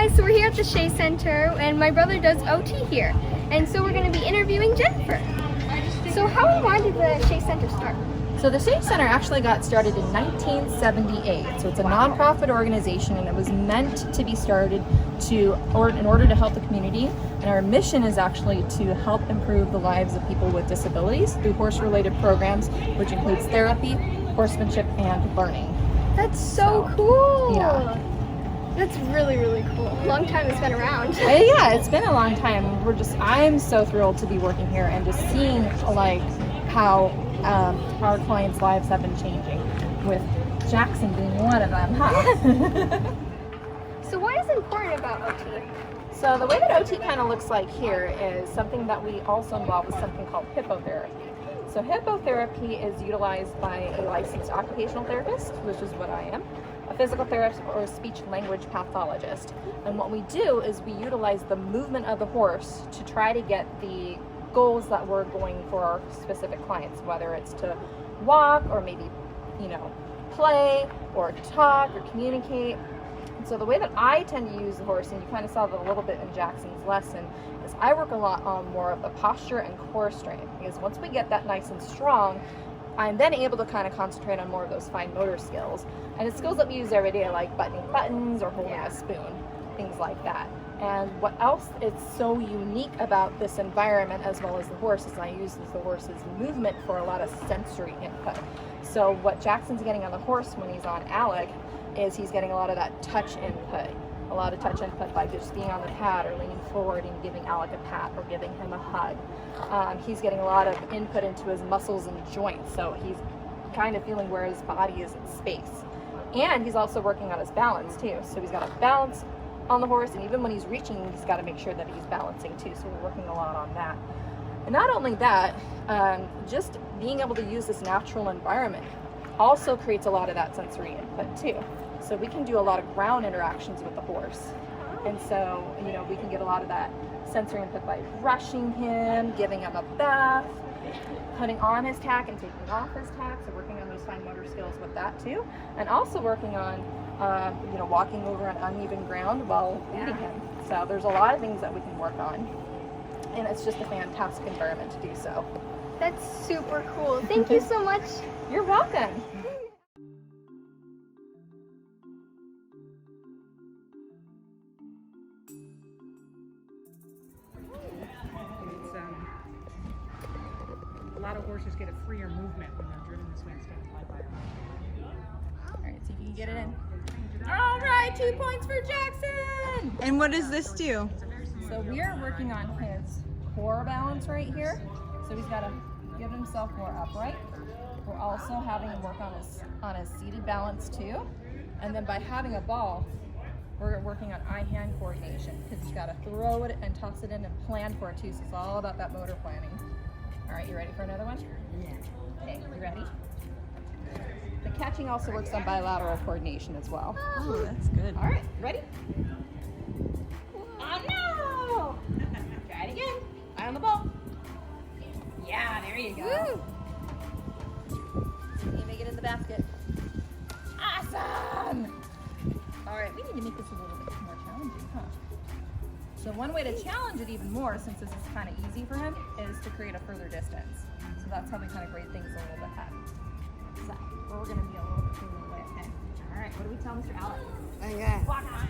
guys, so we're here at the Shea Center and my brother does OT here. And so we're going to be interviewing Jennifer. So how and why did the Shea Center start? So the Shea Center actually got started in 1978. So it's a nonprofit organization and it was meant to be started in order to help the community. And our mission is actually to help improve the lives of people with disabilities through horse-related programs, which includes therapy, horsemanship, and learning. That's so cool. Yeah. That's really, really cool. Long time it's been around. Yeah, it's been a long time. I'm so thrilled to be working here and just seeing like how our clients' lives have been changing, with Jackson being one of them, huh? So what is important about OT? So the way that OT kind of looks like here is something that we also involve with something called hippotherapy. So hippotherapy is utilized by a licensed occupational therapist, which is what I am, a physical therapist, or a speech-language pathologist. And what we do is we utilize the movement of the horse to try to get the goals that we're going for our specific clients, whether it's to walk or maybe, play or talk or communicate. And so the way that I tend to use the horse, and you kind of saw that a little bit in Jackson's lesson, is I work a lot on more of the posture and core strength, because once we get that nice and strong, I'm then able to kind of concentrate on more of those fine motor skills. And it's skills that we use every day, like buttoning buttons or holding a spoon, things like that. And what else is so unique about this environment, as well as the horse, is I use the horse's movement for a lot of sensory input. So what Jackson's getting on the horse when he's on Alec is he's getting a lot of that touch input. A lot of touch input by just being on the pad or leaning forward and giving Alec a pat or giving him a hug. He's getting a lot of input into his muscles and joints, so he's kind of feeling where his body is in space. And he's also working on his balance too. So he's got a balance on the horse, and even when he's reaching, he's got to make sure that he's balancing too. So we're working a lot on that. And not only that, just being able to use this natural environment also creates a lot of that sensory input too. So we can do a lot of ground interactions with the horse. And so, we can get a lot of that sensory input by brushing him, giving him a bath, putting on his tack and taking off his tack. So working on those fine motor skills with that too. And also working on, walking over an uneven ground while leading him. So there's a lot of things that we can work on. And it's just a fantastic environment to do so. That's super cool. Thank you so much. You're welcome. A lot of horses get a freer movement when they're driven this way instead of fly by. All right, see if you can get it in. All right, 2 points for Jackson. And what does this do? So we are working on his core balance right here. So he's got to get himself more upright. We're also having him work on his seated balance too. And then by having a ball, we're working on eye-hand coordination, because he's got to throw it and toss it in and plan for it too. So it's all about that motor planning. All right, you ready for another one? Yeah. Okay, you ready? The catching also works on bilateral coordination as well. Oh, that's good. All right, ready? Oh no! Try it again. Eye on the ball. Yeah, there you go. See if you make it in the basket. Awesome! All right, we need to make this a little bit more challenging, huh? So one way to challenge it even more, since this is kind of easy for him, is to create a further distance. So that's how we kind of grade things a little bit at. So we're going to be a little bit further away, okay? All right, what do we tell Mr. Alec? Okay. Walk on.